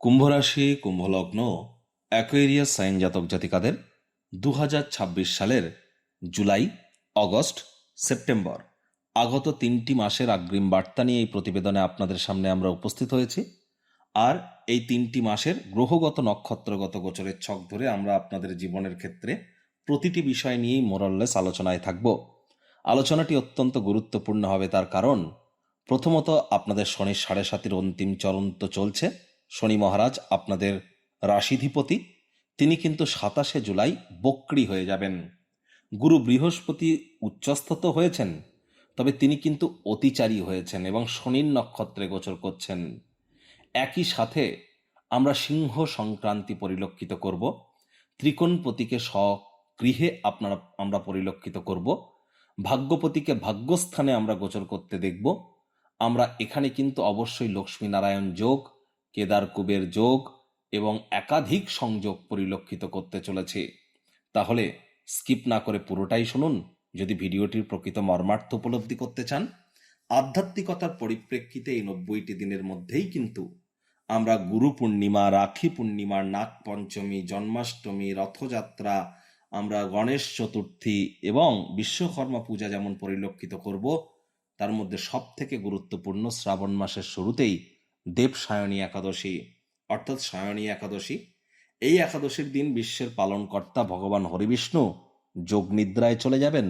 কুম্ভ রাশি, কুম্ভ লগ্ন, Aquarius sign জাতক জাতিকাদের 2026 সালের জুলাই, অগস্ট, সেপ্টেম্বর আগত 3টি মাসের অগ্রিম বার্তা নিয়ে এই প্রতিবেদনে আপনাদের সামনে আমরা উপস্থিত হয়েছি। আর এই 3টি মাসের গ্রহগত নক্ষত্রগত গোচরের ছক ধরে আমরা আপনাদের জীবনের ক্ষেত্রে প্রতিটি বিষয় নিয়েই মোরাললেস আলোচনায় থাকব। আলোচনাটি অত্যন্ত গুরুত্বপূর্ণ হবে, তার কারণ প্রথমত আপনাদের শনির 7.5-এর অন্তিম চরণ তো চলছে। শনি মহারাজ আপনাদের রাশিধিপতি, তিনি কিন্তু 27 জুলাই বক্রী হয়ে যাবেন। গুরু বৃহস্পতি উচ্চস্থ তো হয়েছেন, তবে তিনি কিন্তু অতিচারী হয়েছেন এবং শনির নক্ষত্রে গোচর করছেন। একই সাথে আমরা সিংহ সংক্রান্তি পরিলক্ষিত করব। ত্রিকোণপতিকে স্বগৃহে আমরা পরিলক্ষিত করব। ভাগ্যপতিকে ভাগ্যস্থানে আমরা গোচর করতে দেখব। আমরা এখানে কিন্তু অবশ্যই লক্ষ্মীনারায়ণ যোগ, কেদার কুবের যোগ এবং একাধিক সংযোগ পরিলক্ষিত করতে চলেছি। তাহলে স্কিপ না করে পুরোটাই শুনুন যদি ভিডিওটির প্রকৃত মর্মার্থ উপলব্ধি করতে চান। আধ্যাত্মিকতার পরিপ্রেক্ষিতে এই 90টি দিনের মধ্যেই কিন্তু আমরা গুরু পূর্ণিমা, রাখি পূর্ণিমা, নাগ পঞ্চমী, জন্মাষ্টমী, রথযাত্রা, আমরা গণেশ চতুর্থী এবং বিশ্বকর্মা পূজা যেমন পরিলক্ষিত করব, তার মধ্যে সব থেকে গুরুত্বপূর্ণ শ্রাবণ মাসের শুরুতেই দেব সায়নী একাদশী, অর্থাৎ সায়নী একাদশী। এই একাদশীর দিন বিশ্বের পালনকর্তা ভগবান হরিবিষ্ণু যোগ নিদ্রায় চলে যাবেন।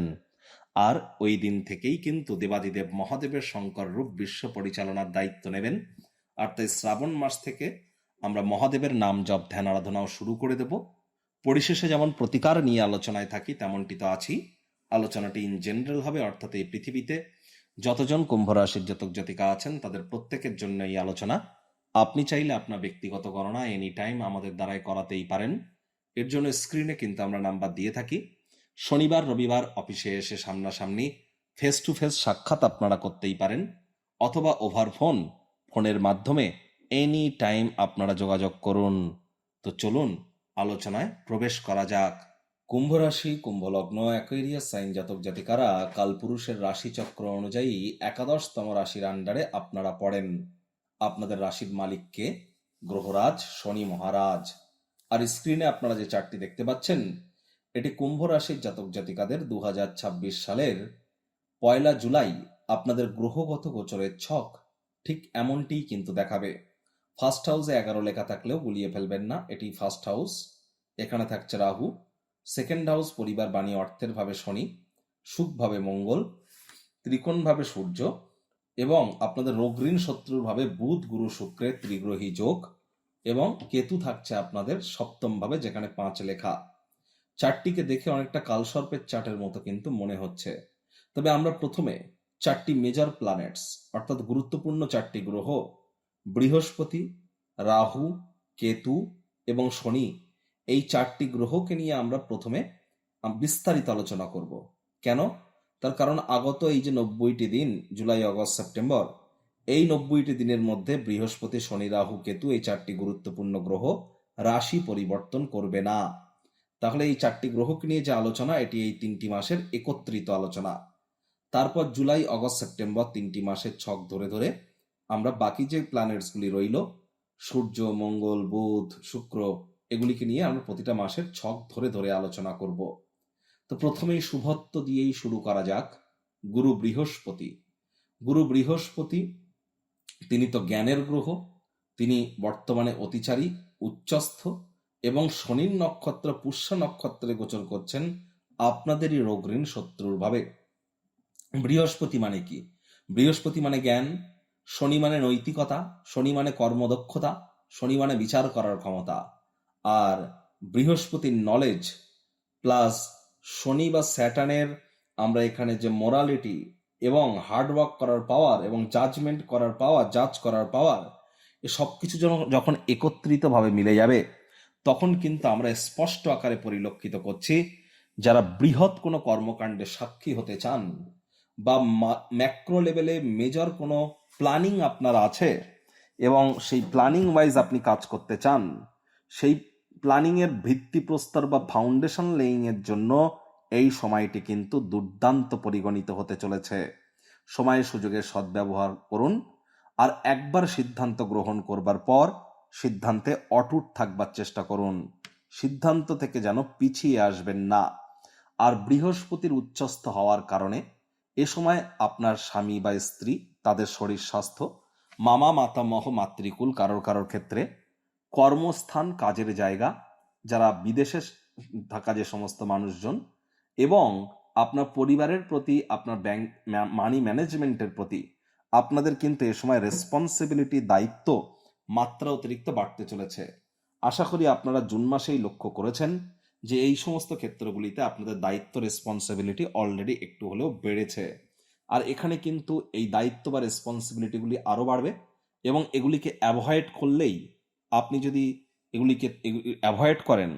আর ওই দিন থেকেই কিন্তু দেবাদিদেব মহাদেবের শঙ্কর রূপ বিশ্ব পরিচালনার দায়িত্ব নেবেন। আর তাই শ্রাবণ মাস থেকে আমরা মহাদেবের নাম জপ, ধ্যান, আরাধনাও শুরু করে দেব। পরিশেষে যেমন প্রতিকার নিয়ে আলোচনায় থাকি, তেমনটি তো আছি। আলোচনাটি ইন জেনারেল হবে, অর্থাৎ এই পৃথিবীতে যতজন কুম্ভ রাশির জাতক জাতিকা আছেন তাদের প্রত্যেকের জন্য এই আলোচনা। আপনি চাইলে আপনার ব্যক্তিগত গণনা এনি টাইম আমাদের দ্বারাই করাতেই পারেন। এর জন্য স্ক্রিনে কিন্তু আমরা নাম্বার দিয়ে থাকি। শনিবার রবিবার অফিসে এসে সামনাসামনি ফেস টু ফেস সাক্ষাৎ আপনারা করতেই পারেন, অথবা ওভার ফোনের মাধ্যমে এনি টাইম আপনারা যোগাযোগ করুন। তো চলুন আলোচনায় প্রবেশ করা যাক। কুম্ভ রাশি, কুম্ভ লগ্ন, অ্যাকোয়ারিয়াস সাইন জাতক জাতিকারা কালপুরুষের রাশিচক্র অনুযায়ী 11তম রাশির আন্ডারে আপনারা পড়েন। আপনাদের রাশির মালিককে গ্রহরাজ শনি মহারাজ। আর স্ক্রিনে আপনারা যে চার্টটি দেখতে পাচ্ছেন, এটি কুম্ভ রাশির জাতক জাতিকাদের 2026 সালের 1 জুলাই আপনাদের গ্রহগত গোচরের ছক ঠিক এমনটিই কিন্তু দেখাবে। ফার্স্ট হাউসে 11 লেখা থাকলেও গুলিয়ে ফেলবেন না, এটি ফার্স্ট হাউস। এখানে থাকছে রাহু। সেকেন্ড হাউস পরিবার, বাণী, অর্থের ভাবে শনি, সুখ ভাবে মঙ্গল, ত্রিকোণ ভাবে সূর্য এবং আপনাদের রোগ ঋণ শত্রুর ভাবে বুধ, গুরু, শুক্রের ত্রিগ্রহী যোগ এবং কেতু থাকছে আপনাদের সপ্তম ভাবে, যেখানে 5 লেখা। চারটিকে দেখে অনেকটা কালসর্পের চার্টের মতো কিন্তু মনে হচ্ছে। তবে আমরা প্রথমে 4টি মেজর প্ল্যানেটস, অর্থাৎ গুরুত্বপূর্ণ 4টি গ্রহ বৃহস্পতি, রাহু, কেতু এবং শনি, এই 4টি গ্রহকে নিয়ে আমরা প্রথমে বিস্তারিত আলোচনা করব। কেন? তার কারণ আগত এই যে 90টি দিন, জুলাই, অগস্ট, সেপ্টেম্বর, এই 90টি দিনের মধ্যে বৃহস্পতি, শনি, রাহু, কেতু, এই 4টি গুরুত্বপূর্ণ গ্রহ রাশি পরিবর্তন করবে না। তাহলে এই 4টি গ্রহকে নিয়ে যে আলোচনা, এটি এই 3টি মাসের একত্রিত আলোচনা। তারপর জুলাই, অগস্ট, সেপ্টেম্বর 3টি মাসের ছক ধরে ধরে আমরা বাকি যে প্ল্যানেটসগুলি রইল, সূর্য, মঙ্গল, বুধ, শুক্র, এগুলিকে নিয়ে আমরা প্রতিটা মাসের ছক ধরে ধরে আলোচনা করব। তো প্রথমেই শুভত্ব দিয়েই শুরু করা যাক। গুরু বৃহস্পতি। গুরু বৃহস্পতি, তিনি তো জ্ঞানের গ্রহ। তিনি বর্তমানে অতিচারী, উচ্চস্থ এবং শনির নক্ষত্র পুষ্য নক্ষত্রে গোচর করছেন আপনাদেরই রোগ ঋণ শত্রুর ভাবে। বৃহস্পতি মানে কি? বৃহস্পতি মানে জ্ঞান, শনি মানে নৈতিকতা, শনি মানে কর্মদক্ষতা, শনি মানে বিচার করার ক্ষমতা। আর বৃহস্পতির নলেজ প্লাস শনি বা স্যাটার্নের আমরা এখানে যে মোরালিটি এবং হার্ডওয়ার্ক করার পাওয়ার এবং জাজমেন্ট করার পাওয়ার, জাজ করার পাওয়ার, এ সব কিছু যখন একত্রিতভাবে মিলে যাবে, তখন কিন্তু আমরা স্পষ্ট আকারে পরিলক্ষিত করছি যারা বৃহৎ কোনো কর্মকাণ্ডে সাক্ষী হতে চান বা ম্যাক্রো লেভেলে মেজর কোনো প্ল্যানিং আপনার আছে এবং সেই প্ল্যানিং ওয়াইজ আপনি কাজ করতে চান, সেই প্ল্যানিংয়ের ভিত্তিপ্রস্তর বা ফাউন্ডেশন লেইংয়ের জন্য এই সময়টি কিন্তু দুর্দান্ত পরিগণিত হতে চলেছে। সময় সুযোগের সদ্ব্যবহার করুন। আর একবার সিদ্ধান্ত গ্রহণ করবার পর সিদ্ধান্তে অটুট থাকবার চেষ্টা করুন, সিদ্ধান্ত থেকে যেন পিছিয়ে আসবেন না। আর বৃহস্পতির উচ্চস্থ হওয়ার কারণে এ সময় আপনার স্বামী বা স্ত্রী, তাদের শরীর স্বাস্থ্য, মামা মাতামহ মাতৃকুল কারোর কারোর ক্ষেত্রে, কর্মস্থান, কাজের জায়গা, যারা বিদেশে থাকা যে সমস্ত মানুষজন, এবং আপনার পরিবারের প্রতি, আপনার ব্যাংক মানি ম্যানেজমেন্টের প্রতি আপনাদের কিন্তু এ সময় রেসপন্সিবিলিটি, দায়িত্ব মাত্রা অতিরিক্ত বাড়তে চলেছে। আশা করি আপনারা জুন মাসেই লক্ষ্য করেছেন যে এই সমস্ত ক্ষেত্রগুলিতে আপনাদের দায়িত্ব, রেসপন্সিবিলিটি অলরেডি একটু হলেও বেড়েছে। আর এখানে কিন্তু এই দায়িত্ব বা রেসপন্সিবিলিটিগুলি আরও বাড়বে, এবং এগুলিকে অ্যাভয়েড করলেই, আপনি যদি এগুলিকে অ্যাভয়েড করেন,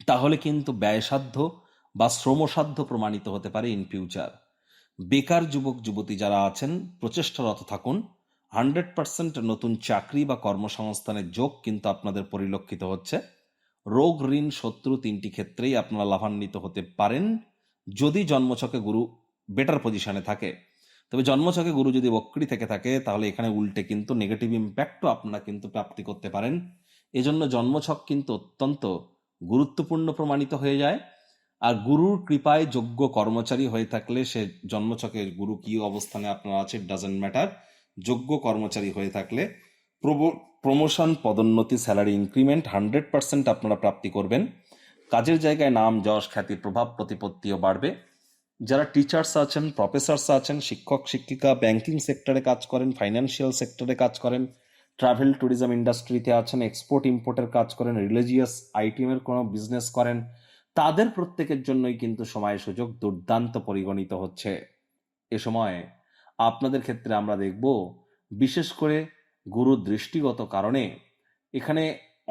তাহলে কিন্তু ব্যয়সাধ্য বা শ্রমসাধ্য প্রমাণিত হতে পারে ইন ফিউচার। বেকার যুবক যুবতী যারা আছেন, প্রচেষ্টারত থাকুন। 100% নতুন চাকরি বা কর্মসংস্থানের যোগ কিন্তু আপনাদের পরিলক্ষিত হচ্ছে। রোগ, ঋণ, শত্রু তিনটি ক্ষেত্রেই আপনারা লাভান্বিত হতে পারেন যদি জন্মছকে গুরু বেটার পজিশনে থাকে। তবে জন্মছকে গুরু যদি বক্রী থেকে থাকে, তাহলে এখানে উল্টে কিন্তু নেগেটিভ ইম্প্যাক্টও আপনারা কিন্তু প্রাপ্তি করতে পারেন। এজন্য জন্মছক কিন্তু অত্যন্ত গুরুত্বপূর্ণ প্রমাণিত হয়ে যায়। আর গুরুর কৃপায় যোগ্য কর্মচারী হয়ে থাকলে, সে জন্মছকে গুরু কি অবস্থানে আপনার আছে, ডাজেন্ট ম্যাটার। যোগ্য কর্মচারী হয়ে থাকলে প্রমোশন, পদোন্নতি, স্যালারি ইনক্রিমেন্ট 100% আপনারা প্রাপ্তি করবেন। কাজের জায়গায় নাম, যশ, খ্যাতি, প্রভাব, প্রতিপত্তিও বাড়বে। যারা টিচার্স আছেন, প্রফেসর্স আছেন, শিক্ষক শিক্ষিকা, ব্যাংকিং সেক্টরে কাজ করেন, ফাইন্যান্সিয়াল সেক্টরে কাজ করেন, ট্রাভেল ট্যুরিজম ইন্ডাস্ট্রিতে আছেন, এক্সপোর্ট ইম্পোর্টের কাজ করেন, রিলিজিয়াস আইটেমের কোনো বিজনেস করেন, তাদের প্রত্যেকের জন্যই কিন্তু সময় সুযোগ দুর্দান্ত পরিগণিত হচ্ছে। এ সময় আপনাদের ক্ষেত্রে আমরা দেখব, বিশেষ করে গুরু দৃষ্টিগত কারণে এখানে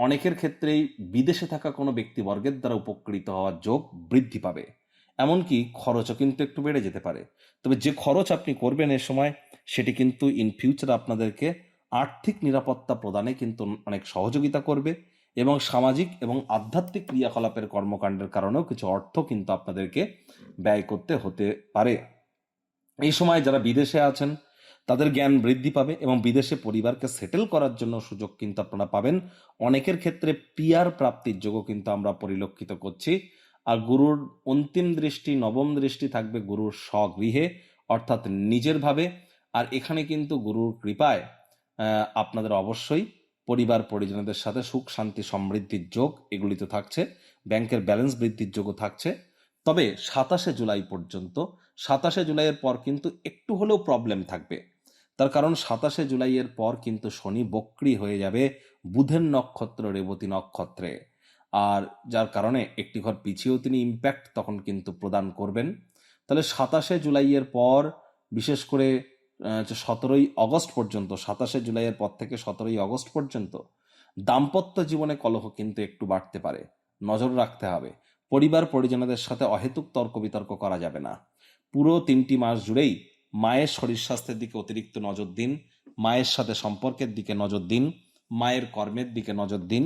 অনেকের ক্ষেত্রেই বিদেশে থাকা কোনো ব্যক্তিবর্গের দ্বারা উপকৃত হওয়ার যোগ বৃদ্ধি পাবে। এমনকি খরচও কিন্তু একটু বেড়ে যেতে পারে। তবে যে খরচ আপনি করবেন এ সময়, সেটি কিন্তু ইন ফিউচার আপনাদেরকে আর্থিক নিরাপত্তা প্রদানে কিন্তু অনেক সহযোগিতা করবে, এবং সামাজিক এবং আধ্যাত্মিক ক্রিয়াকলাপের কর্মকাণ্ডের কারণেও কিছু অর্থ কিন্তু আপনাদেরকে ব্যয় করতে হতে পারে। এই সময় যারা বিদেশে আছেন, তাদের জ্ঞান বৃদ্ধি পাবে, এবং বিদেশে পরিবারকে সেটেল করার জন্য সুযোগ কিন্তু আপনারা পাবেন। অনেকের ক্ষেত্রে পিয়ার প্রাপ্তির যোগও কিন্তু আমরা পরিলক্ষিত করছি। আর গুরুর অন্তিম দৃষ্টি, নবম দৃষ্টি থাকবে গুরুর স্বগৃহে, অর্থাৎ নিজের ভাবে। আর এখানে কিন্তু গুরুর কৃপায় আপনাদের অবশ্যই পরিবার পরিজনদের সাথে সুখ, শান্তি, সমৃদ্ধির যোগ এগুলি তো থাকছে। ব্যাংকের ব্যালেন্স বৃদ্ধির যোগও থাকছে। তবে 27শে জুলাই পর্যন্ত, 27শে জুলাইয়ের পর কিন্তু একটু হলেও প্রবলেম থাকবে। তার কারণ 27শে জুলাইয়ের পর কিন্তু শনি বক্রী হয়ে যাবে বুধের নক্ষত্র রেবতী নক্ষত্রে। আর যার কারণে একটি ঘর পিছিয়েও তিনি ইম্প্যাক্ট তখন কিন্তু প্রদান করবেন। তাহলে 27শে জুলাইয়ের পর, বিশেষ করে 17ই অগস্ট পর্যন্ত, 27শে জুলাইয়ের পর থেকে 17ই অগস্ট পর্যন্ত দাম্পত্য জীবনে কলহ কিন্তু একটু বাড়তে পারে, নজর রাখতে হবে। পরিবার পরিজনদের সাথে অহেতুক তর্ক বিতর্ক করা যাবে না। পুরো 3টি মাস জুড়েই মায়ের শরীর স্বাস্থ্যের দিকে অতিরিক্ত নজর দিন, মায়ের সাথে সম্পর্কের দিকে নজর দিন, মায়ের কর্মের দিকে নজর দিন।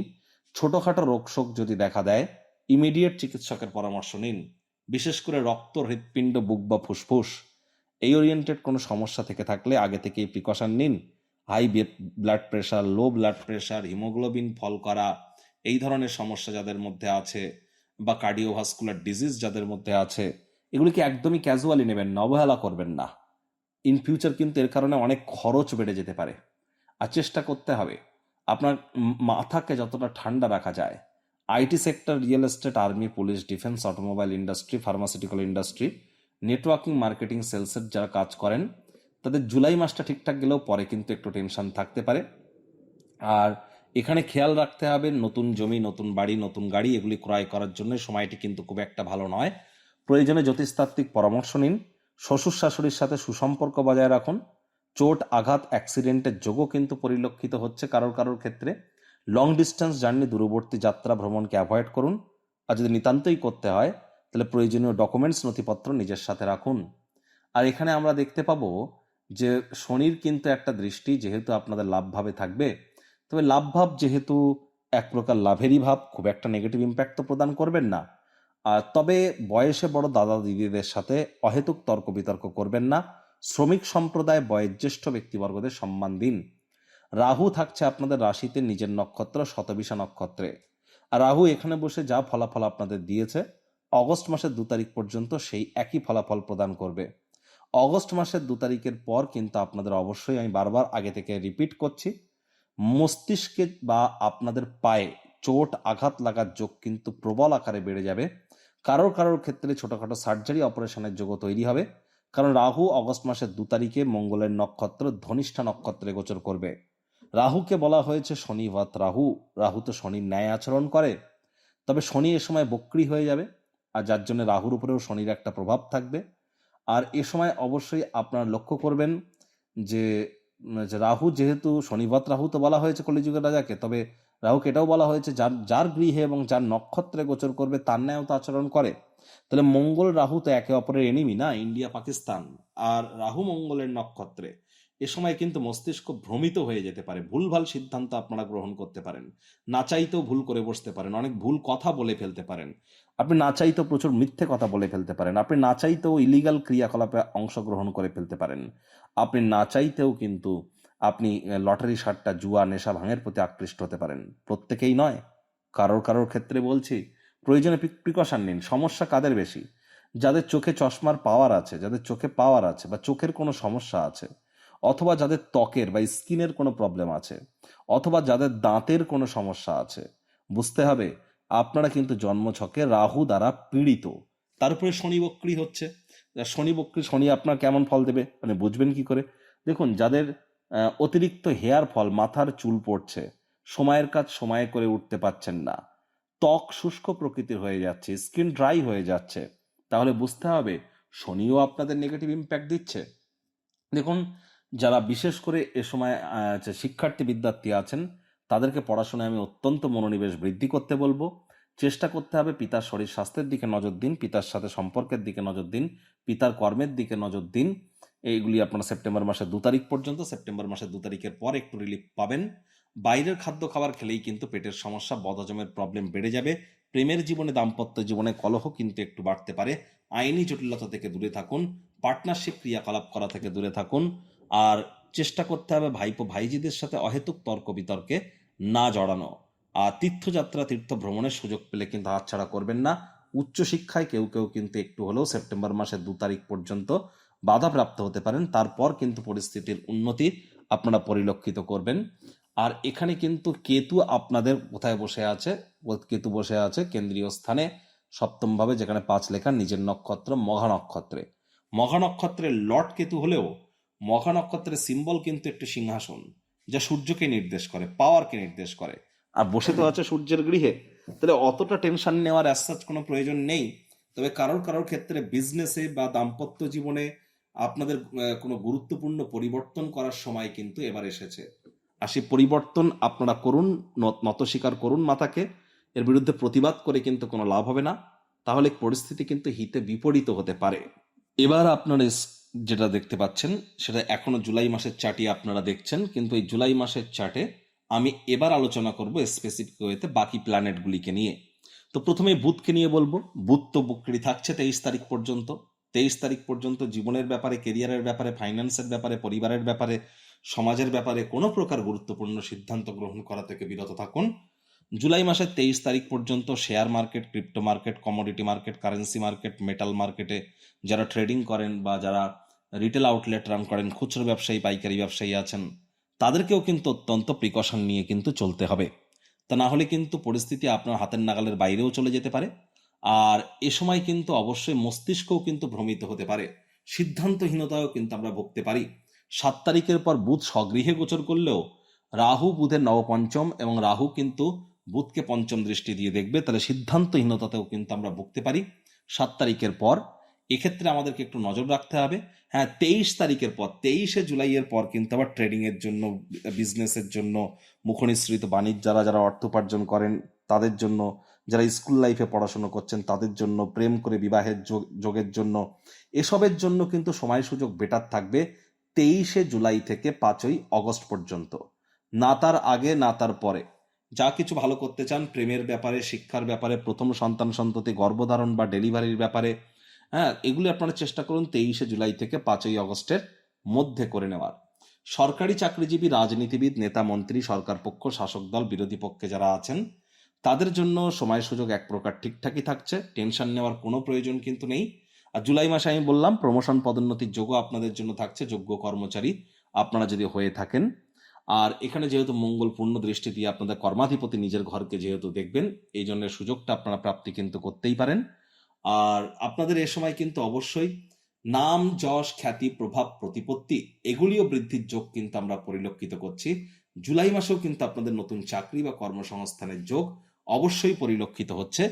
ছোটখাটো রোগশোক যদি দেখা দেয়, ইমিডিয়েট চিকিৎসকের পরামর্শ নিন। বিশেষ করে রক্ত, হৃৎপিণ্ড, বুক বা ফুসফুস এই ওরিয়েন্টেড কোনো সমস্যা থেকে থাকলে আগে থেকেই প্রিকশন নিন। High blood pressure, low blood pressure, haemoglobin fall করা, এই ধরনের সমস্যা যাদের মধ্যে আছে, বা কার্ডিওভাস্কুলার ডিজিজ যাদের মধ্যে আছে, এগুলিকে একদমই ক্যাজুয়ালি নেবেন না, অবহেলা করবেন না। ইন ফিউচার কিন্তু এর কারণে অনেক খরচ বেড়ে যেতে পারে। আর চেষ্টা করতে হবে আপনার মাথাকে যতটা ঠান্ডা রাখা যায়। IT sector, real estate, army, police, defence, automobile industry, pharmaceutical industry, networking, marketing, সেলসের যারা কাজ করেন, তাদের জুলাই মাসটা ঠিকঠাক গেলেও পরে কিন্তু একটু টেনশন থাকতে পারে। আর এখানে খেয়াল রাখতে হবে, নতুন জমি, নতুন বাড়ি, নতুন গাড়ি এগুলি ক্রয় করার জন্য সময়টি কিন্তু খুব একটা ভালো নয়। প্রয়োজনে জ্যোতিষতাত্ত্বিক পরামর্শ নিন। শ্বশুর শাশুড়ির সাথে সুসম্পর্ক বজায় রাখুন। চোট, আঘাত, অ্যাক্সিডেন্টের যোগও কিন্তু পরিলক্ষিত হচ্ছে কারোর কারোর ক্ষেত্রে। লং ডিস্টেন্স জার্নি, দূরবর্তী যাত্রা ভ্রমণকে অ্যাভয়েড করুন। আর যদি নিতান্তই করতে হয়, তাহলে প্রয়োজনীয় ডকুমেন্টস, নথিপত্র নিজের সাথে রাখুন। আর এখানে আমরা দেখতে পাবো যে শনির কিন্তু একটা দৃষ্টি যেহেতু আপনাদের লাভভাবে থাকবে, তবে লাভভাব যেহেতু এক প্রকার লাভেরই ভাব, খুব একটা নেগেটিভ ইম্প্যাক্ট তো প্রদান করবেন না। তবে বয়সে বড় দাদা দিদিদের সাথে অহেতুক তর্ক বিতর্ক করবেন না। শ্রমিক সম্প্রদায়, বয়োজ্যেষ্ঠ ব্যক্তিবর্গদের সম্মান দিন। রাহু থাকছে আপনাদের রাশিতে নিজের নক্ষত্র শতবিশা নক্ষত্রে। আর রাহু এখানে বসে যা ফলাফল আপনাদের দিয়েছে অগস্ট মাসের 2 তারিখ পর্যন্ত সেই একই ফলাফল প্রদান করবে। অগস্ট মাসের 2 তারিখের পর কিন্তু আপনাদের অবশ্যই, আমি বারবার আগে থেকে রিপিট করছি, মস্তিষ্কে বা আপনাদের পায়ে চোট আঘাত লাগার যোগ কিন্তু প্রবল আকারে বেড়ে যাবে। কারোর কারোর ক্ষেত্রে ছোটখাটো সার্জারি অপারেশনের যোগও তৈরি হবে, কারণ রাহু অগস্ট মাসের 2 তারিখে মঙ্গলের নক্ষত্র ধনিষ্ঠা নক্ষত্রে গোচর করবে। রাহুকে বলা হয়েছে শনিবৎ রাহু। রাহু তো শনির ন্যায় আচরণ করে, তবে শনি এ সময় বক্রী হয়ে যাবে, আর যার জন্য রাহুর উপরেও শনির একটা প্রভাব থাকবে। আর এ সময় অবশ্যই আপনারা লক্ষ্য করবেন যে যে রাহু যেহেতু শনিবৎ রাহু তো বলা হয়েছে কলিযুগের রাজাকে, তবে রাহুকে এটাও বলা হয়েছে যার যার গৃহে এবং যার নক্ষত্রে গোচর করবে তার ন্যায় তো আচরণ করে। তাহলে মঙ্গল রাহু তো একে অপরের এনিমি না, ইন্ডিয়া পাকিস্তান। আর রাহু মঙ্গলের নক্ষত্রে এ সময় কিন্তু মস্তিষ্ক ভ্রমিত হয়ে যেতে পারে, ভুলভাল সিদ্ধান্ত আপনারা গ্রহণ করতে পারেন, না চাইতেও ভুল করে বসতে পারেন, অনেক ভুল কথা বলে ফেলতে পারেন, আপনি না চাইতেও প্রচুর মিথ্যে কথা বলে ফেলতে পারেন, আপনি না চাইতেও ইলিগাল ক্রিয়াকলাপে অংশগ্রহণ করে ফেলতে পারেন, আপনি না চাইতেও কিন্তু আপনি লটারি সাট্টা জুয়া নেশা ভাঙের প্রতি আকৃষ্ট হতে পারেন। প্রত্যেকেই নয়, কারোর কারোর ক্ষেত্রে বলছি প্রয়োজনে প্রিকশন নিন। সমস্যা কাদের বেশি? যাদের চোখে চশমার পাওয়ার আছে, যাদের চোখে পাওয়ার আছে বা চোখের কোনো সমস্যা আছে, অথবা যাদের ত্বকের বা স্কিনের কোনো প্রবলেম আছে, অথবা যাদের দাঁতের কোনো সমস্যা আছে, বুঝতে হবে আপনারা কিন্তু জন্মছকে রাহু দ্বারা পীড়িত। তার উপরে শনি বক্রী হচ্ছে। শনি বক্রী, শনি আপনার কেমন ফল দেবে মানে বুঝবেন কি করে? দেখুন, যাদের অতিরিক্ত হেয়ার ফল, মাথার চুল পড়ছে, সময়ের কাজ সময়ে করে উঠতে পারছেন না, ত্বক শুষ্ক প্রকৃতির হয়ে যাচ্ছে, স্কিন ড্রাই হয়ে যাচ্ছে, তাহলে বুঝতে হবে শনিও আপনাদের নেগেটিভ ইম্প্যাক্ট দিচ্ছে। দেখুন, যারা বিশেষ করে এ সময় যে শিক্ষার্থী বিদ্যার্থী আছেন তাদেরকে পড়াশোনায় আমি অত্যন্ত মনোনিবেশ বৃদ্ধি করতে বলবো। চেষ্টা করতে হবে পিতার শরীর স্বাস্থ্যের দিকে নজর দিন, পিতার সাথে সম্পর্কের দিকে নজর দিন, পিতার কর্মের দিকে নজর দিন। এইগুলি আপনারা সেপ্টেম্বর মাসের 2 তারিখ পর্যন্ত, সেপ্টেম্বর মাসের 2 তারিখের পর একটু রিলিফ পাবেন। বাইরের খাদ্য খাবার খেলেই কিন্তু পেটের সমস্যা, বদহজমের প্রবলেম বেড়ে যাবে। প্রেমের জীবনে, দাম্পত্য জীবনে কলহ কিন্তু একটু বাড়তে পারে। আইনি জটিলতা থেকে দূরে থাকুন, পার্টনারশিপ ক্রিয়াকলাপ করা থেকে দূরে থাকুন। আর চেষ্টা করতে হবে ভাইপো ভাইজিদের সাথে অহেতুক তর্ক বিতর্কে না জড়ানো। আর তীর্থযাত্রা তীর্থ ভ্রমণের সুযোগ পেলে কিন্তু হাতছাড়া করবেন না। উচ্চশিক্ষায় কেউ কেউ কিন্তু একটু হলেও সেপ্টেম্বর মাসের 2 তারিখ পর্যন্ত বাধাপ্রাপ্ত হতে পারেন, তারপর কিন্তু পরিস্থিতির উন্নতি আপনারা পরিলক্ষিত করবেন। আর এখানে কিন্তু কেতু আপনাদের কোথায় বসে আছে? কেতু বসে আছে কেন্দ্রীয় স্থানে সপ্তম ভাবে, যেখানে 5 লেখা, নিজের নক্ষত্র মঘা নক্ষত্রে। মঘা নক্ষত্রের লর্ড কেতু হলেও মঘা নক্ষত্রের সিম্বল কিন্তু একটি সিংহাসন, যা সূর্যকে নির্দেশ করে, পাওয়ারকে নির্দেশ করে, আর বসে তো আছে সূর্যের গৃহে। তাহলে অতটা টেনশন নেওয়ার অ্যাজ কোনো প্রয়োজন নেই। তবে কারোর কারোর ক্ষেত্রে বিজনেসে বা দাম্পত্য জীবনে আপনাদের কোনো গুরুত্বপূর্ণ পরিবর্তন করার সময় কিন্তু এবার এসেছে। আর সেই পরিবর্তন আপনারা করুন, নত স্বীকার করুন মাথাকে। এর বিরুদ্ধে প্রতিবাদ করে কিন্তু কোনো লাভ হবে না, তাহলে পরিস্থিতি কিন্তু হিতে বিপরীত হতে পারে। এবার আপনারা যেটা দেখতে পাচ্ছেন সেটা এখনো জুলাই মাসের চার্টই আপনারা দেখছেন, কিন্তু এই জুলাই মাসের চার্টে আমি এবার আলোচনা করব স্পেসিফিক ওয়েতে বাকি প্ল্যানেটগুলিকে নিয়ে। তো প্রথমে বুধকে নিয়ে বলবো। বুধ তো বক্রী থাকছে 23 তারিখ পর্যন্ত। 23 তারিখ পর্যন্ত জীবনের ব্যাপারে, কেরিয়ারের ব্যাপারে, ফাইন্যান্সের ব্যাপারে, পরিবারের ব্যাপারে, সমাজের ব্যাপারে কোনো প্রকার গুরুত্বপূর্ণ সিদ্ধান্ত গ্রহণ করা থেকে বিরত থাকুন। জুলাই মাসের 23 তারিখ পর্যন্ত share market, crypto market, commodity market, currency market, metal মার্কেটে যারা ট্রেডিং করেন বা যারা রিটেল আউটলেট রান করেন, খুচরো ব্যবসায়ী, পাইকারি ব্যবসায়ী আছেন, তাদেরকেও কিন্তু অত্যন্ত প্রিকশন নিয়ে কিন্তু চলতে হবে। তা না হলে কিন্তু পরিস্থিতি আপনার হাতের নাগালের বাইরেও চলে যেতে পারে। আর এ সময় কিন্তু অবশ্যই মস্তিষ্কও কিন্তু ভ্রমিত হতে পারে, সিদ্ধান্তহীনতাও কিন্তু আমরা ভুগতে পারি। 7 তারিখের পর বুধ স্বগৃহে গোচর করলেও রাহু বুধের নবপঞ্চম, এবং রাহু কিন্তু বুধকে পঞ্চম দৃষ্টি দিয়ে দেখবে, তাহলে সিদ্ধান্তহীনতাতেও কিন্তু আমরা ভুগতে পারি 7 তারিখের পর। এক্ষেত্রে আমাদেরকে একটু নজর রাখতে হবে। হ্যাঁ, 23 তারিখের পর, 23শে জুলাইয়ের পর কিন্তু আবার ট্রেডিংয়ের জন্য, বিজনেসের জন্য, মুখনিসৃত বাণিজ্য, যারা যারা অর্থ উপার্জন করেন তাদের জন্য, যারা স্কুল লাইফে পড়াশোনা করছেন তাদের জন্য, প্রেম করে বিবাহের যোগের জন্য, এসবের জন্য কিন্তু সময় সুযোগ বেটার থাকবে 23শে জুলাই থেকে 5ই অগস্ট পর্যন্ত। না তার আগে না তার পরে। যা কিছু ভালো করতে চান প্রেমের ব্যাপারে, শিক্ষার ব্যাপারে, প্রথম সন্তান সন্ততি গর্ভধারণ বা ডেলিভারির ব্যাপারে, হ্যাঁ, এগুলি আপনারা চেষ্টা করুন 23শে জুলাই থেকে 5ই অগস্টের মধ্যে করে নেওয়ার। সরকারি চাকরিজীবী, রাজনীতিবিদ, নেতা, মন্ত্রী, সরকার পক্ষ, শাসক দল, বিরোধী পক্ষে যারা আছেন তাদের জন্য সময় সুযোগ এক প্রকার ঠিকঠাকই থাকছে, টেনশন নেওয়ার কোনো প্রয়োজন কিন্তু নেই। আর জুলাই মাসে আমি বললাম প্রমোশন পদোন্নতির যোগও আপনাদের জন্য থাকছে, যোগ্য কর্মচারী আপনারা যদি হয়ে থাকেন। আর এখানে যেহেতু মঙ্গল পূর্ণ দৃষ্টি দিয়ে আপনাদের কর্মাধিপতি নিজের ঘরকে যেহেতু দেখবেন, এই জন্য সুযোগটা আপনারা প্রাপ্তি কিন্তু করতেই পারেন। আর আপনাদের এ সময় কিন্তু অবশ্যই নাম, যশ, খ্যাতি, প্রভাব, প্রতিপত্তি এগুলিও বৃদ্ধির যোগ কিন্তু আমরা পরিলক্ষিত করছি। জুলাই মাসেও কিন্তু আপনাদের নতুন চাকরি বা কর্মসংস্থানের যোগ অবশ্যই পরিলক্ষিত হচ্ছে।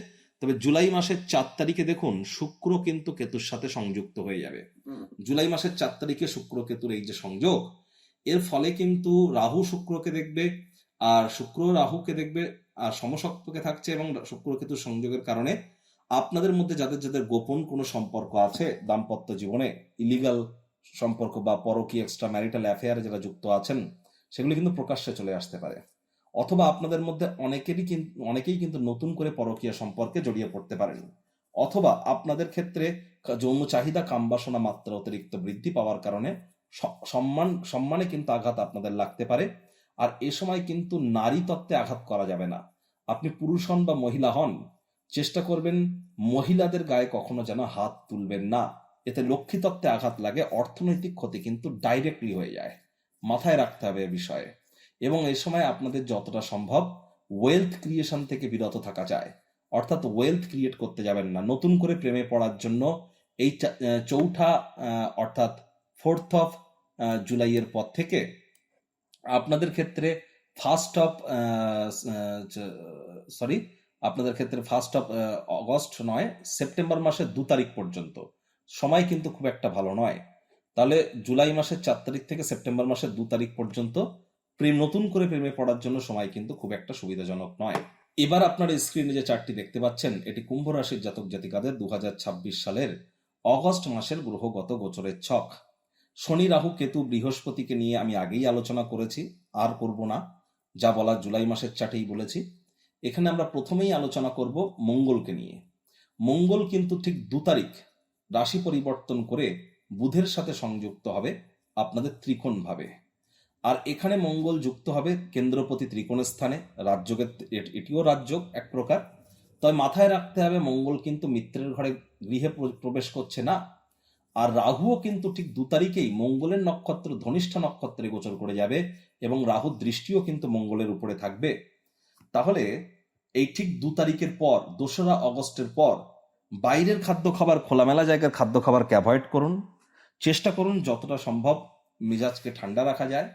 তবে জুলাই মাসের 4 তারিখে দেখুন শুক্র কিন্তু কেতুর সাথে সংযুক্ত হয়ে যাবে। জুলাই মাসের 4 তারিখে শুক্র কেতুর এই যে সংযোগ, এর ফলে কিন্তু রাহু শুক্রকে দেখবে, আর শুক্র রাহুকে দেখবে, আর সমসপ্তকে থাকছে, এবং শুক্র কেতুর সংযোগের কারণে আপনাদের মধ্যে যাদের যাদের গোপন কোনো সম্পর্ক আছে দাম্পত্য জীবনে, ইলিগাল সম্পর্ক বা পরকীয় এক্সট্রা ম্যারিটাল অ্যাফেয়ারে যারা যুক্ত আছেন, সেগুলি কিন্তু প্রকাশ্যে চলে আসতে পারে। অথবা আপনাদের মধ্যে অনেকেই কিন্তু নতুন করে পরকীয়া সম্পর্কে জড়িয়ে পড়তে পারেন। অথবা আপনাদের ক্ষেত্রে যৌন চাহিদা, কামবাসনা মাত্রা অতিরিক্ত বৃদ্ধি পাওয়ার কারণে সম্মানে কিন্তু আঘাত আপনাদের লাগতে পারে। আর এ সময় কিন্তু নারী তত্ত্বে আঘাত করা যাবে না। আপনি পুরুষ হন বা মহিলা হন, চেষ্টা করবেন মহিলাদের গায়ে কখনো যেন হাত তুলবেন না। এতে লক্ষ্মী তত্ত্বে আঘাত লাগে, অর্থনৈতিক ক্ষতি কিন্তু ডাইরেক্টলি হয়ে যায়। মাথায় রাখতে হবে এ বিষয়ে। এবং এই সময় আপনাদের যতটা সম্ভব ওয়েলথ ক্রিয়েশন থেকে বিরত থাকা যায়, অর্থাৎ ওয়েলথ ক্রিয়েট করতে যাবেন না। নতুন করে প্রেমে পড়ার জন্য এই চৌঠা অর্থাৎ 4th অফ জুলাইয়ের পর থেকে আপনাদের ক্ষেত্রে ফার্স্ট অফ অগস্ট নয়, সেপ্টেম্বর মাসের 2 তারিখ পর্যন্ত সময় কিন্তু খুব একটা ভালো নয়। তাহলে জুলাই মাসের 4 তারিখ থেকে সেপ্টেম্বর মাসের 2 তারিখ পর্যন্ত নতুন করে প্রেমে পড়ার জন্য সময় কিন্তু খুব একটা সুবিধাজনক নয়। এবার আপনার স্ক্রিনে যে চার্টটি দেখতে পাচ্ছেন, এটি কুম্ভ রাশির জাতক জাতিকাদের 2026 সালের অগস্ট মাসের গ্রহগত গোচরের ছক। শনি, রাহু, কেতু, বৃহস্পতিকে নিয়ে আমি আগেই আলোচনা করেছি, আর করব না। যা বলা জুলাই মাসের চার্টেই বলেছি। এখানে আমরা প্রথমেই আলোচনা করব মঙ্গলকে নিয়ে। মঙ্গল কিন্তু ঠিক 2 তারিখ রাশি পরিবর্তন করে বুধের সাথে সংযুক্ত হবে আপনাদের ত্রিকোণ ভাবে। আর এখানে মঙ্গল যুক্ত হবে কেন্দ্রপতি ত্রিকোণ স্থানে, রাজযোগের, এটিও রাজযোগ এক প্রকার। তবে মাথায় রাখতে হবে মঙ্গল কিন্তু মিত্রের ঘরে গৃহে প্রবেশ করছে না। আর রাহুও কিন্তু ঠিক 2 তারিখেই মঙ্গলের নক্ষত্র ধনিষ্ঠা নক্ষত্রে গোচর করে যাবে, এবং রাহুর দৃষ্টিও কিন্তু মঙ্গলের উপরে থাকবে। তাহলে এই ঠিক 2 তারিখের পর, 2রা অগস্টের পর বাইরের খাদ্য খাবার, খোলামেলা জায়গার খাদ্য খাবারকে অ্যাভয়েড করুন। চেষ্টা করুন যতটা সম্ভব মেজাজকে ঠান্ডা রাখা যায়।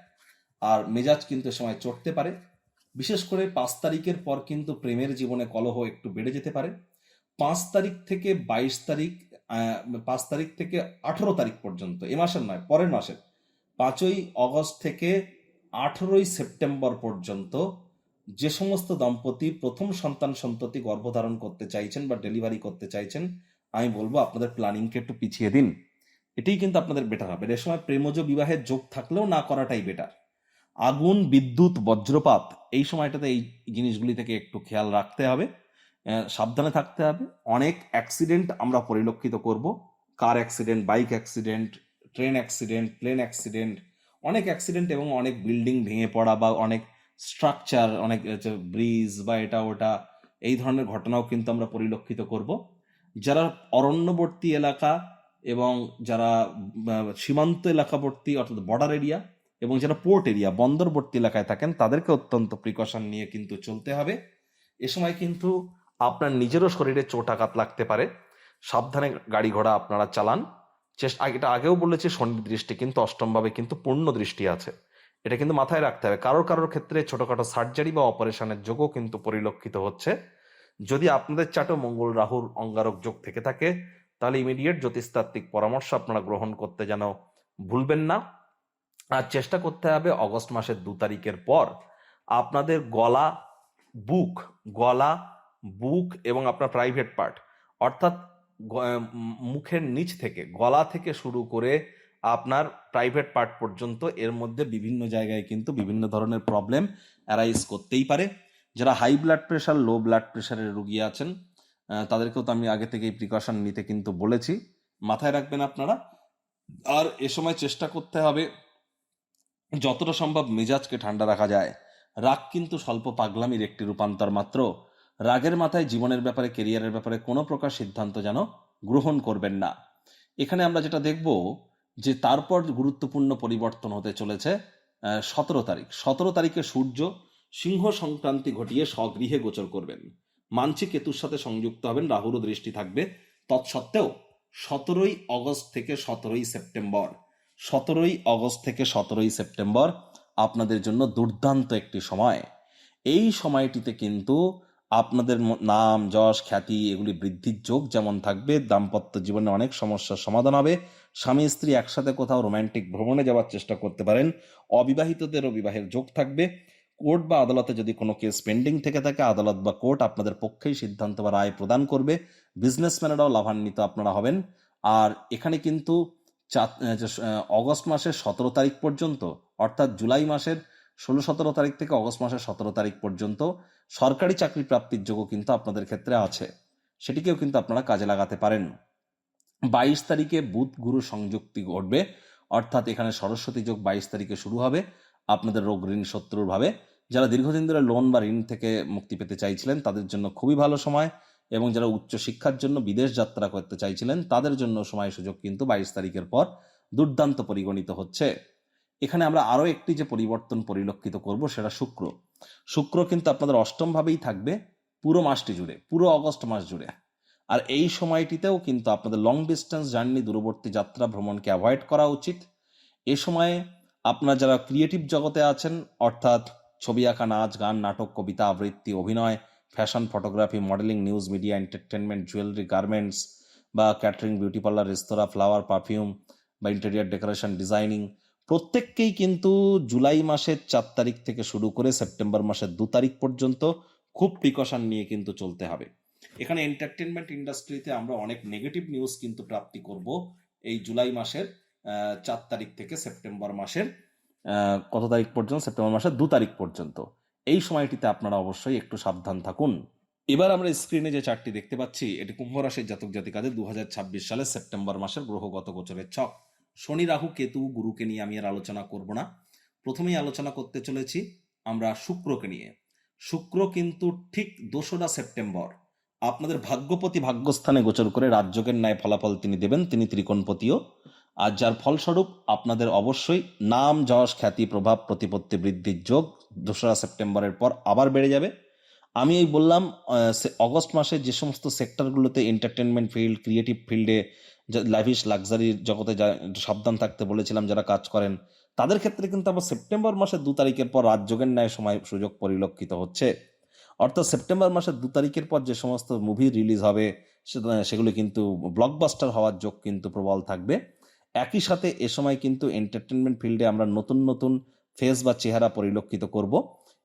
আর মেজাজ কিন্তু এ সময় চড়তে পারে। বিশেষ করে 5 তারিখের পর কিন্তু প্রেমের জীবনে কলহ একটু বেড়ে যেতে পারে। 5 তারিখ থেকে 22 তারিখ, 5 তারিখ থেকে 18 তারিখ পর্যন্ত, এ মাসের নয়, পরের মাসের 5ই অগস্ট থেকে 18ই সেপ্টেম্বর পর্যন্ত যে সমস্ত দম্পতি প্রথম সন্ততি গর্ভধারণ করতে চাইছেন বা ডেলিভারি করতে চাইছেন, আমি বলবো আপনাদের প্ল্যানিংকে একটু পিছিয়ে দিন। এটাই কিন্তু আপনাদের বেটার হবে। এ সময় প্রেমজ বিবাহের যোগ থাকলেও না করাটাই বেটার। আগুন, বিদ্যুৎ, বজ্রপাত এই সময়টাতে এই জিনিসগুলি থেকে একটু খেয়াল রাখতে হবে, সাবধানে থাকতে হবে। অনেক অ্যাক্সিডেন্ট আমরা পরিলক্ষিত করব, car accident, bike accident, train accident, plane accident, অনেক অ্যাক্সিডেন্ট, এবং অনেক বিল্ডিং ভেঙে পড়া বা অনেক স্ট্রাকচার, অনেক ব্রিজ বা এটা ওটা, এই ধরনের ঘটনাও কিন্তু আমরা পরিলক্ষিত করব। যারা অরণ্যবর্তী এলাকা এবং যারা সীমান্ত এলাকাবর্তী অর্থাৎ বর্ডার এরিয়া এবং যারা পোর্ট এরিয়া, বন্দরবর্তী এলাকায় থাকেন, তাদেরকে অত্যন্ত প্রিকশন নিয়ে কিন্তু চলতে হবে। এ সময় কিন্তু আপনার নিজেরও শরীরে চোট আঘাত লাগতে পারে। সাবধানে গাড়ি ঘোড়া আপনারা চালান। এটা আগেও বলেছি, শনির দৃষ্টি কিন্তু অষ্টমভাবে কিন্তু পূর্ণ দৃষ্টি আছে, এটা কিন্তু মাথায় রাখতে হবে। কারোর ক্ষেত্রে ছোটখাটো সার্জারি বা অপারেশনের যোগও কিন্তু পরিলক্ষিত হচ্ছে। যদি আপনাদের চাটে মঙ্গল রাহুর অঙ্গারক যোগ থেকে থাকে, তাহলে ইমিডিয়েট জ্যোতিষতাত্ত্বিক পরামর্শ আপনারা গ্রহণ করতে যেন ভুলবেন না। আর চেষ্টা করতে হবে অগস্ট মাসের 2 তারিখের পর আপনাদের গলা, বুক এবং আপনার প্রাইভেট পার্ট, অর্থাৎ মুখের নিচ থেকে, গলা থেকে শুরু করে আপনার প্রাইভেট পার্ট পর্যন্ত, এর মধ্যে বিভিন্ন জায়গায় কিন্তু বিভিন্ন ধরনের প্রবলেম অ্যারাইজ করতেই পারে। যারা high blood pressure, low blood প্রেশারের রোগী আছেন, তাদেরকেও তো আমি আগে থেকেই প্রিকশন নিতে কিন্তু বলেছি, মাথায় রাখবেন আপনারা। আর এ সময় চেষ্টা করতে হবে যতটা সম্ভব মেজাজকে ঠান্ডা রাখা যায়। রাগ কিন্তু স্বল্প পাগলামির একটি রূপান্তর মাত্র। রাগের মাথায় জীবনের ব্যাপারে, কেরিয়ারের ব্যাপারে কোনো প্রকার সিদ্ধান্ত যেন গ্রহণ করবেন না। এখানে আমরা যেটা দেখব যে তারপর গুরুত্বপূর্ণ পরিবর্তন হতে চলেছে 17 তারিখ। 17 তারিখে সূর্য সিংহ সংক্রান্তি ঘটিয়ে স্বগৃহে গোচর করবেন। মানসিক কেতুর সাথে সংযুক্ত হবেন, রাহুরও দৃষ্টি থাকবে। তৎসত্ত্বেও 17ই অগস্ট থেকে 17ই সেপ্টেম্বর 17ই অগস্ট থেকে 17ই সেপ্টেম্বর আপনাদের জন্য দুর্দান্ত একটি সময়। এই সময়টিতে কিন্তু আপনাদের নাম, যশ, খ্যাতি এগুলি বৃদ্ধির যোগ যেমন থাকবে, দাম্পত্য জীবনে অনেক সমস্যার সমাধান হবে। স্বামী স্ত্রী একসাথে কোথাও রোমান্টিক ভ্রমণে যাওয়ার চেষ্টা করতে পারেন। অবিবাহিতদেরও বিবাহের যোগ থাকবে। কোর্ট বা আদালতে যদি কোনো কেস পেন্ডিং থেকে থাকে, আদালত বা কোর্ট আপনাদের পক্ষেই সিদ্ধান্ত বা রায় প্রদান করবে। বিজনেসম্যানেরাও লাভান্বিত আপনারা হবেন। আর এখানে কিন্তু অগস্ট মাসের 17 তারিখ পর্যন্ত, অর্থাৎ জুলাই মাসের 16-17 তারিখ থেকে অগস্ট মাসের 17 তারিখ পর্যন্ত সরকারি চাকরি প্রাপ্তির যোগও কিন্তু আপনাদের ক্ষেত্রে আছে, সেটিকেও কিন্তু আপনারা কাজে লাগাতে পারেন। 22 তারিখে বুধ গুরু সংযুক্তি ঘটবে, অর্থাৎ এখানে সরস্বতী যোগ 22 তারিখে শুরু হবে আপনাদের রোগ ঋণ শত্রুর ভাবে। যারা দীর্ঘদিন ধরে লোন বা ঋণ থেকে মুক্তি পেতে চাইছিলেন তাদের জন্য খুবই ভালো সময়, এবং যারা উচ্চ শিক্ষার জন্য বিদেশ যাত্রা করতে চাইছিলেন তাদের জন্য সময় সুযোগ কিন্তু 22 তারিখের পর দুর্দান্ত পরিগণিত হচ্ছে। এখানে আমরা আরও একটি যে পরিবর্তন পরিলক্ষিত করব সেটা শুক্র। শুক্র কিন্তু আপনাদের অষ্টম ভাবেই থাকবে পুরো মাসটি জুড়ে, পুরো অগস্ট মাস জুড়ে। আর এই সময়টিতেও কিন্তু আপনাদের লং ডিস্টেন্স জার্নি, দূরবর্তী যাত্রা ভ্রমণকে অ্যাভয়েড করা উচিত। এ সময়ে আপনারা যারা ক্রিয়েটিভ জগতে আছেন, অর্থাৎ ছবি আঁকা, নাচ, গান, নাটক, কবিতা আবৃত্তি, অভিনয়, fashion, photography, modelling, news media, entertainment, jewellery, garments বা ক্যাটারিং, বিউটি পার্লার, রেস্তোরাঁ, ফ্লাওয়ার, পারফিউম বা ইন্টেরিয়ার ডেকোরেশন, ডিজাইনিং, প্রত্যেককেই কিন্তু জুলাই মাসের 4 তারিখ থেকে শুরু করে সেপ্টেম্বর মাসের 2 তারিখ পর্যন্ত খুব প্রিকশন নিয়ে কিন্তু চলতে হবে। এখানে এন্টারটেনমেন্ট ইন্ডাস্ট্রিতে আমরা অনেক নেগেটিভ নিউজ কিন্তু প্রাপ্তি করব এই জুলাই মাসের 4 তারিখ থেকে সেপ্টেম্বর মাসের কত তারিখ পর্যন্ত, সেপ্টেম্বর মাসের 2 তারিখ পর্যন্ত। এই সময়টিতে আপনারা অবশ্যই একটু সাবধান থাকুন। এবার আমরা স্ক্রিনে যে চার্টটি দেখতে পাচ্ছি এটি কুম্ভ রাশির জাতক জাতিকাদের 2026 সালের সেপ্টেম্বর মাসের গ্রহগত গোচরের ছক। শনি, রাহু, কেতু, গুরুকে নিয়ে আমি আর আলোচনা করব না। প্রথমেই আলোচনা করতে চলেছি আমরা শুক্রকে নিয়ে। শুক্র কিন্তু ঠিক 2রা সেপ্টেম্বর আপনাদের ভাগ্যপতি ভাগ্যস্থানে গোচর করে রাজযোগের ন্যায় ফলাফল তিনি দেবেন। তিনি ত্রিকোণপতিও, আর যার ফলস্বরূপ আপনাদের অবশ্যই নাম, যশ, খ্যাতি, প্রভাব, প্রতিপত্তি বৃদ্ধির যোগ 2রা সেপ্টেম্বরের পর আবার বেড়ে যাবে। আমি এই বললাম অগস্ট মাসে যে সমস্ত সেক্টরগুলোতে এন্টারটেনমেন্ট ফিল্ড, ক্রিয়েটিভ ফিল্ডে, লাভিশ লাক্সারির জগতে সাবধান থাকতে বলেছিলাম যারা কাজ করেন, তাদের ক্ষেত্রে কিন্তু আবার সেপ্টেম্বর মাসের 2 তারিখের পর রাজযোগের ন্যায় সময় সুযোগ পরিলক্ষিত হচ্ছে। অর্থাৎ সেপ্টেম্বর মাসের 2 তারিখের পর যে সমস্ত মুভি রিলিজ হবে সেগুলো কিন্তু ব্লকবাস্টার হওয়ার যোগ কিন্তু প্রবল থাকবে। একই সাথে এ সময় কিন্তু এন্টারটেনমেন্ট ফিল্ডে আমরা নতুন নতুন ফেস বা চেহারা পরিলক্ষিত করব।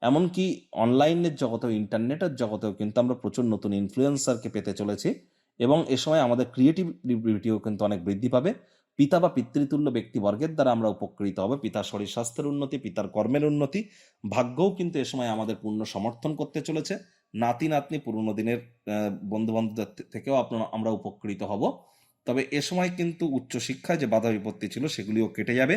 এমনকি অনলাইনের জগতেও, ইন্টারনেটের জগতেও কিন্তু আমরা প্রচুর নতুন ইনফ্লুয়েন্সারকে পেতে চলেছি, এবং এ সময় আমাদের ক্রিয়েটিভিটিও কিন্তু অনেক বৃদ্ধি পাবে। পিতা বা পিতৃতুল্য ব্যক্তিবর্গের দ্বারা আমরা উপকৃত হবে। পিতার শরীর স্বাস্থ্যের উন্নতি, পিতার কর্মের উন্নতি, ভাগ্যও কিন্তু এ সময় আমাদের পূর্ণ সমর্থন করতে চলেছে। নাতি নাতনি, পুরনো দিনের বন্ধু বান্ধবদের থেকেও আমরা উপকৃত হব। তবে এ সময় কিন্তু উচ্চশিক্ষায় যে বাধা বিপত্তি ছিল সেগুলিও কেটে যাবে।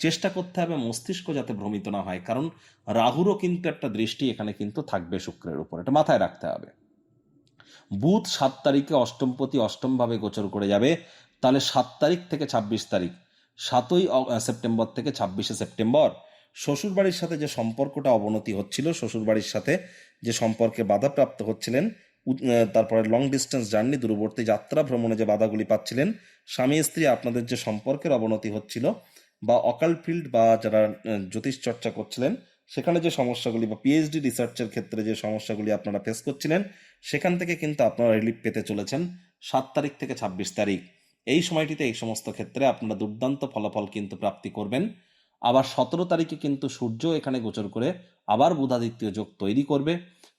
চেষ্টা করতে হবে মস্তিষ্ক যাতে ভ্রমিত না হয়, কারণ রাহুরও কিন্তু একটা দৃষ্টি এখানে কিন্তু থাকবে শুক্রের উপর, এটা মাথায় রাখতে হবে। বুধ 7 তারিখে অষ্টমপতি অষ্টমভাবে গোচর করে যাবে। তাহলে 7 তারিখ থেকে 26 তারিখ, 7ই সেপ্টেম্বর থেকে 26শে সেপ্টেম্বর শ্বশুরবাড়ির সাথে যে সম্পর্কটা অবনতি হচ্ছিল, শ্বশুরবাড়ির সাথে যে সম্পর্কে বাধাপ্রাপ্ত হচ্ছিলেন, তারপরে লং ডিস্টেন্স জার্নি, দূরবর্তী যাত্রা ভ্রমণে যে বাধাগুলি পাচ্ছিলেন, স্বামী স্ত্রী আপনাদের যে সম্পর্কের অবনতি হচ্ছিল, বা অকাল ফিল্ড বা যারা জ্যোতিষ চর্চা করছিলেন সেখানে যে সমস্যাগুলি, বা পিএইচডি রিসার্চের ক্ষেত্রে যে সমস্যাগুলি আপনারা ফেস করছিলেন, সেখান থেকে কিন্তু আপনারা রিলিফ পেতে চলেছেন 7 তারিখ থেকে 26 তারিখ। এই সময়টিতে এই সমস্ত ক্ষেত্রে আপনারা দুর্দান্ত ফলাফল কিন্তু প্রাপ্তি করবেন। আবার 17 তারিখে কিন্তু সূর্য এখানে গোচর করে আবার বুধাদিত্য যোগ তৈরি করবে।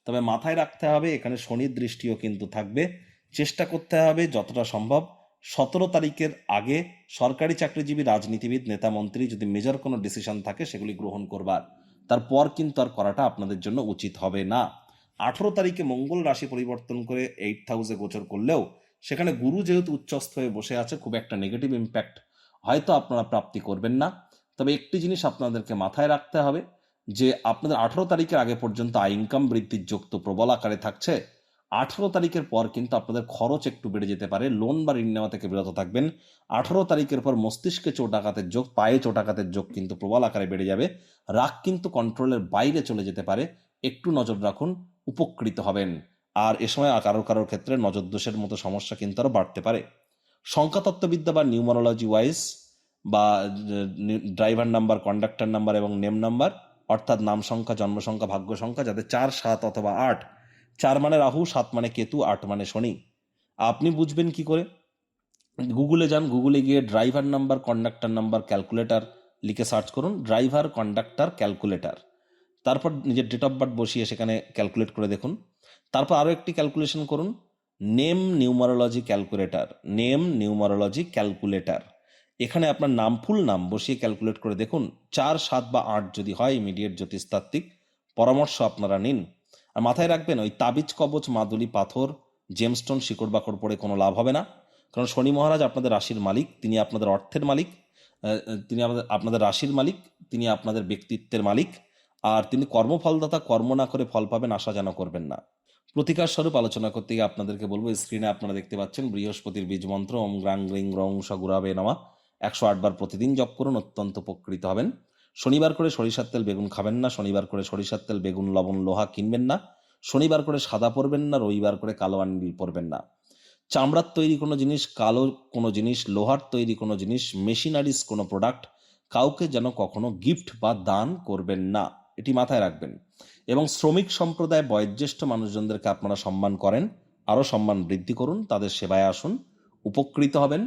তবে মাথায় রাখতে হবে এখানে শনির দৃষ্টিও কিন্তু থাকবে। চেষ্টা করতে হবে যতটা সম্ভব 17 তারিখের আগে সরকারি চাকরিজীবী, রাজনীতিবিদ, নেতা, মন্ত্রী যদি মেজর কোনো ডিসিশন থাকে সেগুলি গ্রহণ করবার, তারপর কিন্তু আর করাটা আপনাদের জন্য উচিত হবে না। 18 তারিখে মঙ্গল রাশি পরিবর্তন করে 8th হাউসে গোচর করলেও সেখানে গুরু যেহেতু উচ্চস্থ হয়ে বসে আছে, খুব একটা নেগেটিভ ইম্প্যাক্ট হয়তো আপনারা প্রাপ্তি করবেন না। তবে একটি জিনিস আপনাদেরকে মাথায় রাখতে হবে যে আপনাদের 18 তারিখের আগে পর্যন্ত আয় ইনকাম বৃদ্ধির যোগ তো প্রবল আকারে থাকছে। 18 তারিখের পর কিন্তু আপনাদের খরচ একটু বেড়ে যেতে পারে, লোন বা ঋণ নেওয়া থেকে বিরত থাকবেন। 18 তারিখের পর মস্তিষ্কে চোটাঘাতের যোগ, পায়ে চোটাঘাতের যোগ কিন্তু প্রবল আকারে বেড়ে যাবে। রাগ কিন্তু কন্ট্রোলের বাইরে চলে যেতে পারে, একটু নজর রাখুন, উপকৃত হবেন। আর এ সময় কারোর ক্ষেত্রে নজর দোষের মতো সমস্যা কিন্তু আরও বাড়তে পারে। সংখ্যাতত্ত্ববিদ্যা বা নিউমারোলজি ওয়াইজ বা ড্রাইভার নাম্বার, কন্ডাক্টর নাম্বার এবং নেম নাম্বার, অর্থাৎ নাম সংখ্যা, জন্ম সংখ্যা, ভাগ্য সংখ্যা, যাদের 4, 7 অথবা 8, 4 মানে রাহু, 7 মানে কেতু, 8 মানে শনি। আপনি বুঝবেন কি করে? গুগলে যান, গুগলে গিয়ে driver number, conductor number, calculator লিখে সার্চ করুন, ড্রাইভার, কন্ডাক্টর, ক্যালকুলেটর। তারপর নিজের ডেট অফ বার্থ বসিয়ে সেখানে ক্যালকুলেট করে দেখুন। তারপর আরও একটি ক্যালকুলেশন করুন, name numerology calculator, name numerology calculator. এখানে আপনার নাম, ফুল নাম বসিয়ে ক্যালকুলেট করে দেখুন। 4, 7 বা 8 যদি হয়, ইমিডিয়েট জ্যোতিষতাত্ত্বিক পরামর্শ আপনারা নিন। আর মাথায় রাখবেন, ওই তাবিজ, কবচ, মাদুলি, পাথর, জেমস্টোন, শিকড় বাকড় পড়ে কোনো লাভ হবে না। কারণ শনি মহারাজ আপনাদের রাশির মালিক, তিনি আপনাদের অর্থের মালিক, তিনি আপনাদের রাশির মালিক, তিনি আপনাদের ব্যক্তিত্বের মালিক। আর তিনি কর্মফলদাতা, কর্ম না করে ফল পাবেন আশা যেন করবেন না। প্রতিকার স্বরূপ আলোচনা করতে গিয়ে আপনাদেরকে বলবো, স্ক্রিনে আপনারা দেখতে পাচ্ছেন বৃহস্পতির বীজ মন্ত্র ওম গ্রাং গ্রিং রং সগুরাবে নামা 108 বার প্রতিদিন জপ করুন, অত্যন্ত উপকৃত হবেন। শনিবার করে সরিষার তেল বেগুন খাবেন না, শনিবার করে সরিষার তেল বেগুন লবণ লোহা কিনবেন না, শনিবার করে সাদা পরবেন না, রবিবার করে কালো আঙ্গুল পরবেন না। চামড়ার তৈরি কোনো জিনিস, কালো কোনো জিনিস, লোহার তৈরি কোনো জিনিস, মেশিনারিজ কোনো প্রোডাক্ট কাউকে যেন কখনো গিফট বা দান করবেন না, এটি মাথায় রাখবেন। এবং শ্রমিক সম্প্রদায়, বয়োজ্যেষ্ঠ মানুষজনদেরকে আপনারা সম্মান করেন, আরও সম্মান বৃদ্ধি করুন, তাদের সেবায় আসুন, উপকৃত হবেন।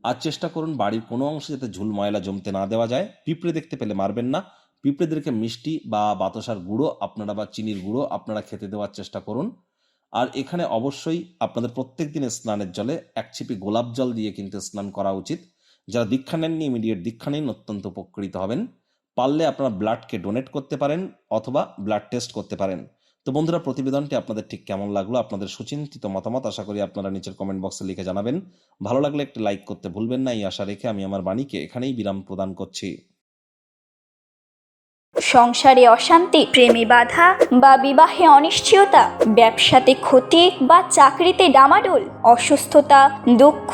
আর চেষ্টা করুন বাড়ির কোনো অংশে যাতে ঝুল ময়লা জমতে না দেওয়া যায়। পিঁপড়ে দেখতে পেলে মারবেন না, পিঁপড়েদেরকে মিষ্টি বা বাতাসার গুঁড়ো আপনারা বা চিনির গুঁড়ো আপনারা খেতে দেওয়ার চেষ্টা করুন। আর এখানে অবশ্যই আপনাদের প্রত্যেক দিন স্নানের জলে 1 ছিপি গোলাপ জল দিয়ে কিন্তু স্নান করা উচিত। যারা দীক্ষা নেননি, ইমিডিয়েট দীক্ষা নিন, অত্যন্ত উপকৃত হবেন। পারলে আপনারা ব্লাডকে ডোনেট করতে পারেন অথবা ব্লাড টেস্ট করতে পারেন। তো বন্ধুরা, প্রতিবেদনটি আপনাদের ঠিক কেমন লাগলো, আপনাদের সুচিন্তিত মতামত আশা করি আপনারা নিচের কমেন্ট বক্সে লিখে জানাবেন। ভালো লাগলে একটি লাইক করতে ভুলবেন না। এই আশা রেখে আমি আমার বাণীকে এখানেই বিরাম প্রদান করছি। সংসারে অশান্তি, প্রেমে বাধা বা বিবাহে অনিশ্চয়তা, ব্যবসাতে ক্ষতি বা চাকরিতে ডামাডোল, অসুস্থতা, দুঃখ,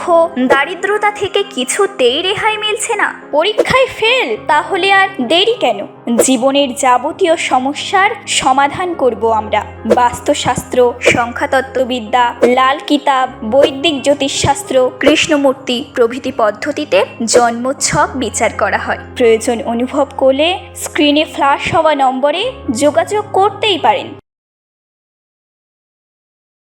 দারিদ্রতা থেকে কিছুতেই রেহাই মিলছে না, পরীক্ষায় ফেল, তাহলে আর দেরি কেন? জীবনের যাবতীয় সমস্যার সমাধান করব আমরা। বাস্তুশাস্ত্র, সংখ্যাতত্ত্ববিদ্যা, লাল কিতাব, বৈদিক জ্যোতিষশাস্ত্র, কৃষ্ণমূর্তি প্রভৃতি পদ্ধতিতে জন্মছক বিচার করা হয়। প্রয়োজন অনুভব করলে স্ক্রিনে ফ্ল্যাশ হওয়া নম্বরে যোগাযোগ করতেই পারেন।